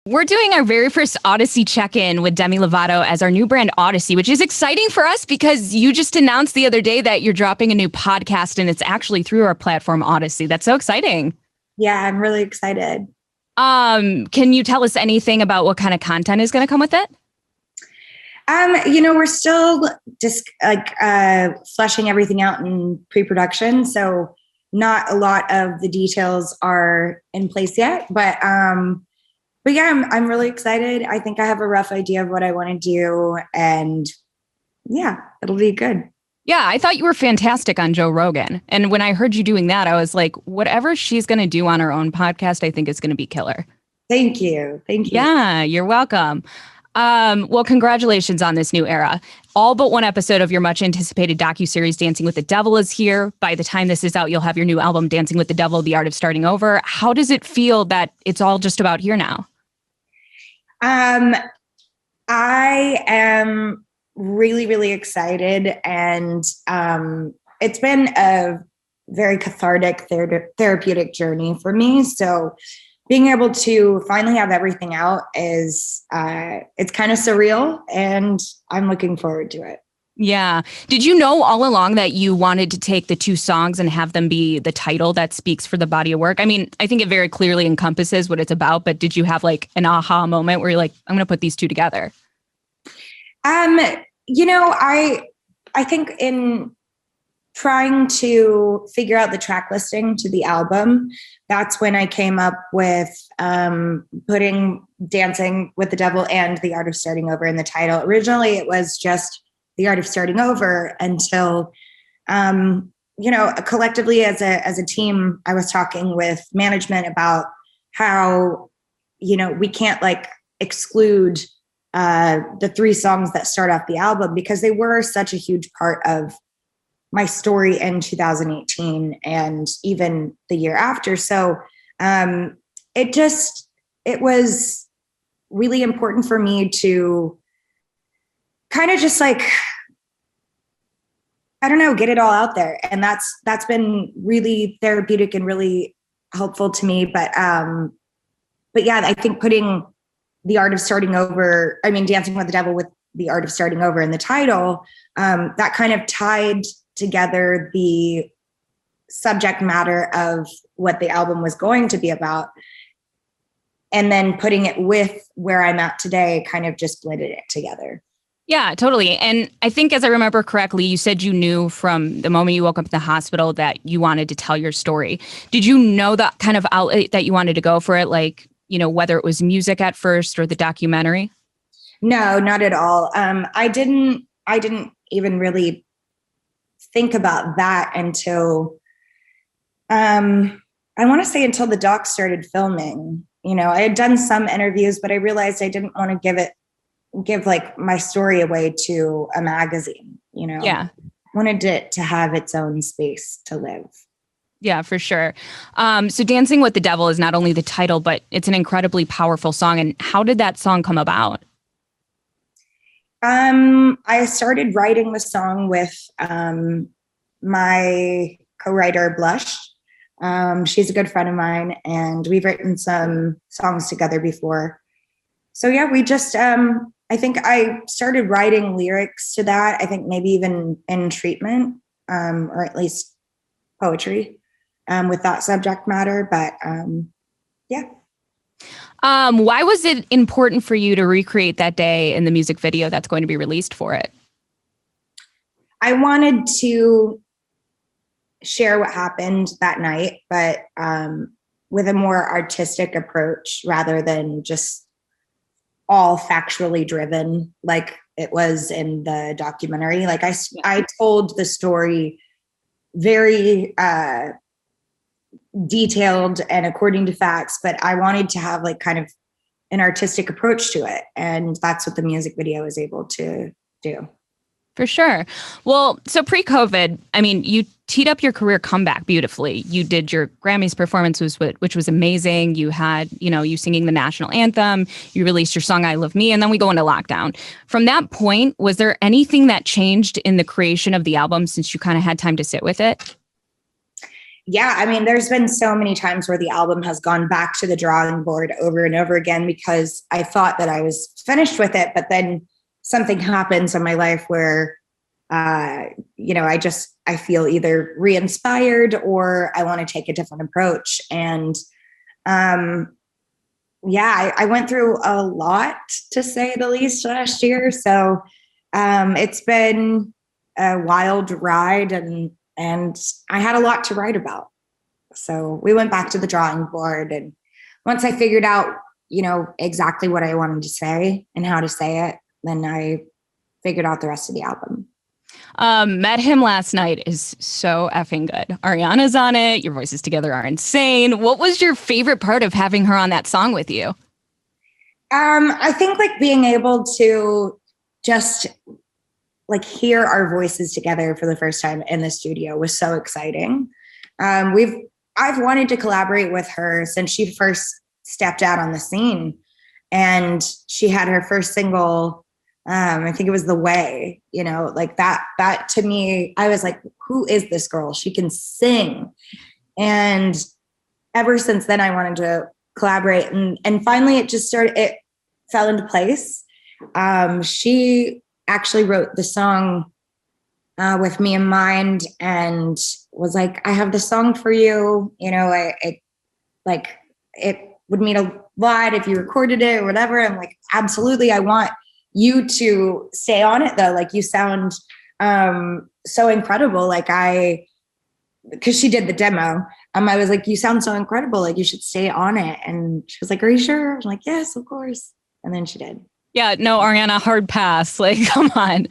We're doing our very first Audacy Check In with Demi Lovato as our new brand Audacy, which is exciting for us because you just announced the other day that you're dropping a new podcast and it's actually through our platform Audacy. That's so exciting. Yeah, I'm really excited. Can you tell us anything about what kind of content is going to come with it? We're still just fleshing everything out in pre-production, so not a lot of the details are in place yet. But yeah, I'm really excited. I think I have a rough idea of what I want to do, and yeah, it'll be good. Yeah, I thought you were fantastic on Joe Rogan. And when I heard you doing that, I was like, whatever she's going to do on her own podcast, I think is going to be killer. Thank you. Thank you. Yeah, you're welcome. Well, congratulations on this new era. All but one episode of your much anticipated docu-series Dancing with the Devil is here. By the time this is out, you'll have your new album, Dancing with the Devil, The Art of Starting Over. How does it feel that it's all just about here now? I am really, really excited. And it's been a very cathartic, therapeutic journey for me. So being able to finally have everything out is, it's kind of surreal, and I'm looking forward to it. Yeah. Did you know all along that you wanted to take the two songs and have them be the title that speaks for the body of work? I mean, I think it very clearly encompasses what it's about, but did you have like an aha moment where you're like, I'm going to put these two together? I think in trying to figure out the track listing to the album, that's when I came up with putting Dancing with the Devil and The Art of Starting Over in the title. Originally, it was just The Art of Starting Over until, collectively as a team, I was talking with management about how, we can't exclude the three songs that start off the album because they were such a huge part of my story in 2018 and even the year after. So it was really important for me to kind of just get it all out there. And that's been really therapeutic and really helpful to me. But yeah, I think putting The Art of Starting Over, Dancing with the Devil with The Art of Starting Over in the title, that kind of tied together the subject matter of what the album was going to be about. And then putting it with where I'm at today kind of just blended it together. Yeah, totally. And I think, as I remember correctly, you said you knew from the moment you woke up in the hospital that you wanted to tell your story. Did you know that kind of outlet that you wanted to go for it? Whether it was music at first or the documentary? No, not at all. I didn't even really think about that until, I want to say until the doc started filming. I had done some interviews, but I realized I didn't want to give my story away to a magazine, Yeah. Wanted it to have its own space to live. Yeah, for sure. So Dancing with the Devil is not only the title, but it's an incredibly powerful song. And how did that song come about? I started writing the song with my co-writer, Blush. She's a good friend of mine, and we've written some songs together before. So yeah, we just, I think I started writing lyrics to that, I think maybe even in treatment, or at least poetry with that subject matter. But yeah. Why was it important for you to recreate that day in the music video that's going to be released for it? I wanted to share what happened that night, but with a more artistic approach rather than just all factually driven like it was in the documentary. I told the story very detailed and according to facts, but I wanted to have kind of an artistic approach to it. And that's what the music video is able to do. For sure. Well, so pre-COVID, you teed up your career comeback beautifully. You did your Grammys performance, which was amazing. You had, you singing the national anthem. You released your song, I Love Me, and then we go into lockdown. From that point, was there anything that changed in the creation of the album since you kind of had time to sit with it? Yeah, I mean, there's been so many times where the album has gone back to the drawing board over and over again because I thought that I was finished with it, but then something happens in my life where, I feel either re-inspired or I want to take a different approach. And I went through a lot, to say the least, last year. So it's been a wild ride, and I had a lot to write about. So we went back to the drawing board, and once I figured out, exactly what I wanted to say and how to say it, then I figured out the rest of the album. Met Him Last Night is so effing good. Ariana's on it. Your voices together are insane. What was your favorite part of having her on that song with you? I think like being able to just like hear our voices together for the first time in the studio was so exciting. I've wanted to collaborate with her since she first stepped out on the scene, and she had her first single. I think it was The Way, like that to me, I was like, who is this girl? She can sing. And ever since then I wanted to collaborate, and finally it fell into place. She actually wrote the song with me in mind and was like, I have this song for you. It would mean a lot if you recorded it or whatever. I'm like, absolutely. I want you to stay on it though. Like, you sound so incredible. Because she did the demo. I was like, you sound so incredible. Like, you should stay on it. And she was like, are you sure? I'm like, yes, of course. And then she did. Yeah, no, Ariana, hard pass. Like, come on.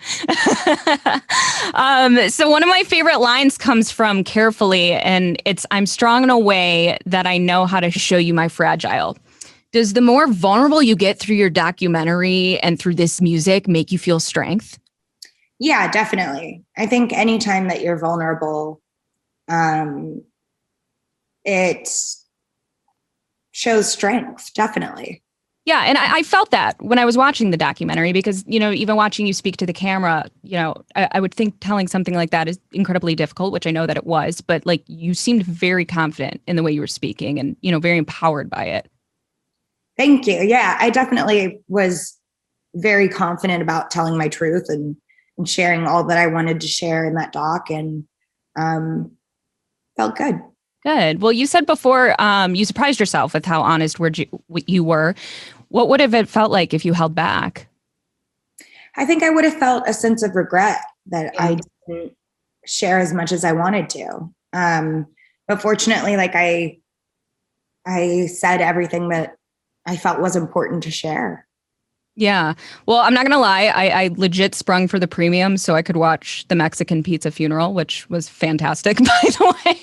So one of my favorite lines comes from Carefully, and it's, I'm strong in a way that I know how to show you my fragile. Does the more vulnerable you get through your documentary and through this music make you feel strength? Yeah, definitely. I think anytime that you're vulnerable, it shows strength, definitely. Yeah, and I felt that when I was watching the documentary because, even watching you speak to the camera, I would think telling something like that is incredibly difficult, which I know that it was, but like you seemed very confident in the way you were speaking and, very empowered by it. Thank you. Yeah, I definitely was very confident about telling my truth and sharing all that I wanted to share in that doc, and felt good. Good. Well, you said before you surprised yourself with how honest you were. What would have it felt like if you held back? I think I would have felt a sense of regret that I didn't share as much as I wanted to. But fortunately, like I said everything that I felt was important to share. Yeah. Well, I'm not going to lie. I legit sprung for the premium so I could watch the Mexican pizza funeral, which was fantastic, by the way.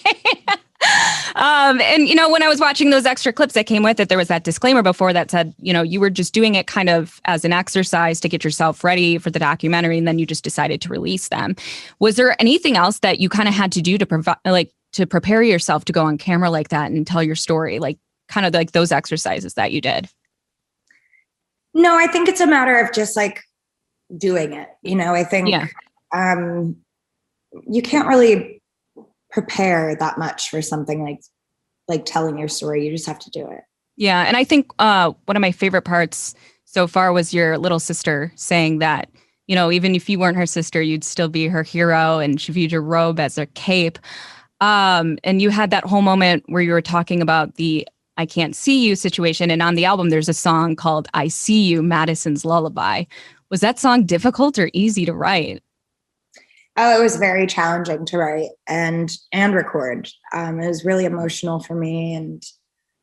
And, when I was watching those extra clips that came with it, there was that disclaimer before that said, you were just doing it kind of as an exercise to get yourself ready for the documentary. And then you just decided to release them. Was there anything else that you kind of had to do to provide, to prepare yourself to go on camera like that and tell your story, like kind of like those exercises that you did? No, I think it's a matter of just like doing it. I think you can't really prepare that much for something like telling your story. You just have to do it. Yeah. And I think one of my favorite parts so far was your little sister saying that, even if you weren't her sister, you'd still be her hero. And she viewed your robe as a cape. And you had that whole moment where you were talking about the I Can't See You situation. And on the album, there's a song called I See You, Madison's Lullaby. Was that song difficult or easy to write? Oh, it was very challenging to write and record. It was really emotional for me.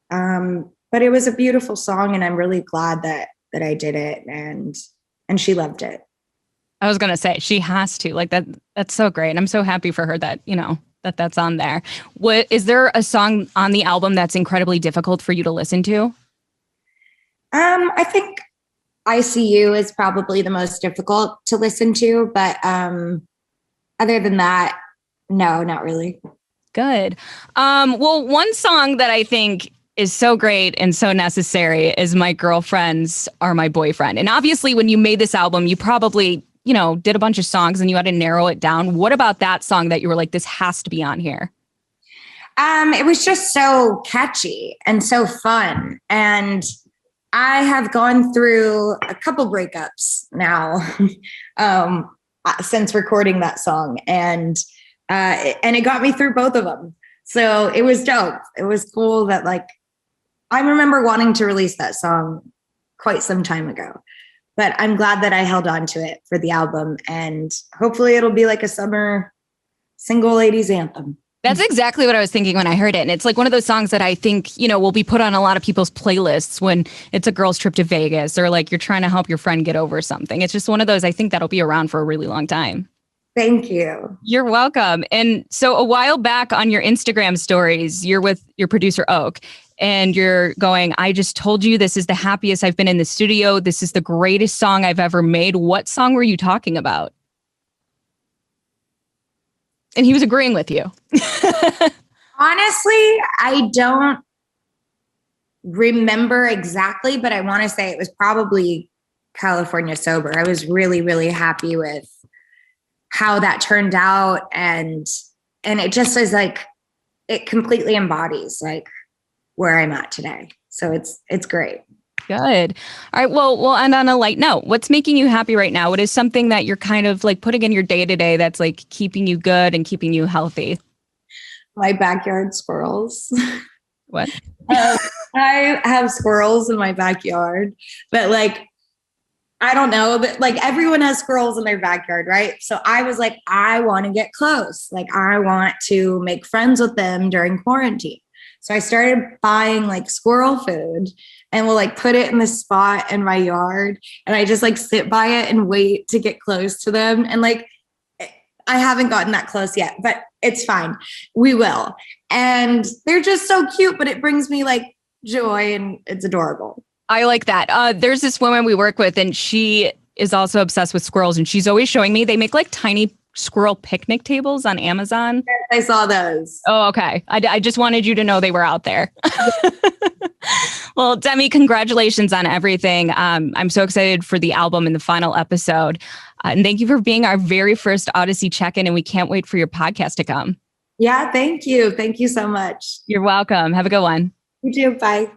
But it was a beautiful song, and I'm really glad that I did it, and she loved it. I was going to say, she has to. Like that's so great. And I'm so happy for her that, that's on there. Is there a song on the album that's incredibly difficult for you to listen to? I think I See You is probably the most difficult to listen to, but other than that, no, not really. Good. Well, one song that I think is so great and so necessary is My Girlfriends Are My Boyfriend. And obviously when you made this album, you probably did a bunch of songs and you had to narrow it down. What about that song that you were like, this has to be on here? It was just so catchy and so fun. And I have gone through a couple breakups now since recording that song, and it got me through both of them. So it was dope. It was cool that like I remember wanting to release that song quite some time ago, but I'm glad that I held on to it for the album, and hopefully it'll be like a summer single ladies anthem. That's exactly what I was thinking when I heard it. And it's like one of those songs that I think, will be put on a lot of people's playlists when it's a girl's trip to Vegas or like you're trying to help your friend get over something. It's just one of those, I think that'll be around for a really long time. Thank you. You're welcome. And so a while back on your Instagram stories, you're with your producer, Oak, and you're going, I just told you this is the happiest I've been in the studio. This is the greatest song I've ever made. What song were you talking about? And he was agreeing with you. Honestly, I don't remember exactly, but I want to say it was probably California Sober. I was really, really happy with how that turned out. And it just is like, it completely embodies like where I'm at today. So it's great. Good. All right. Well, we'll end on a light note. What's making you happy right now? What is something that you're kind of like putting in your day to day that's like keeping you good and keeping you healthy? My backyard squirrels. What? I have squirrels in my backyard, but like, I don't know, but like everyone has squirrels in their backyard, right? So I was like, I want to get close. Like I want to make friends with them during quarantine. So I started buying like squirrel food and we'll like put it in the spot in my yard. And I just like sit by it and wait to get close to them. And like, I haven't gotten that close yet, but it's fine. We will. And they're just so cute, but it brings me like joy and it's adorable. I like that. There's this woman we work with and she is also obsessed with squirrels. And she's always showing me, they make like tiny squirrel picnic tables on Amazon. Yes, I saw those. Oh, okay. I just wanted you to know they were out there. Well, Demi, congratulations on everything. I'm so excited for the album and the final episode. And thank you for being our very first Audacy Check In. And we can't wait for your podcast to come. Yeah, thank you. Thank you so much. You're welcome. Have a good one. You too. Bye.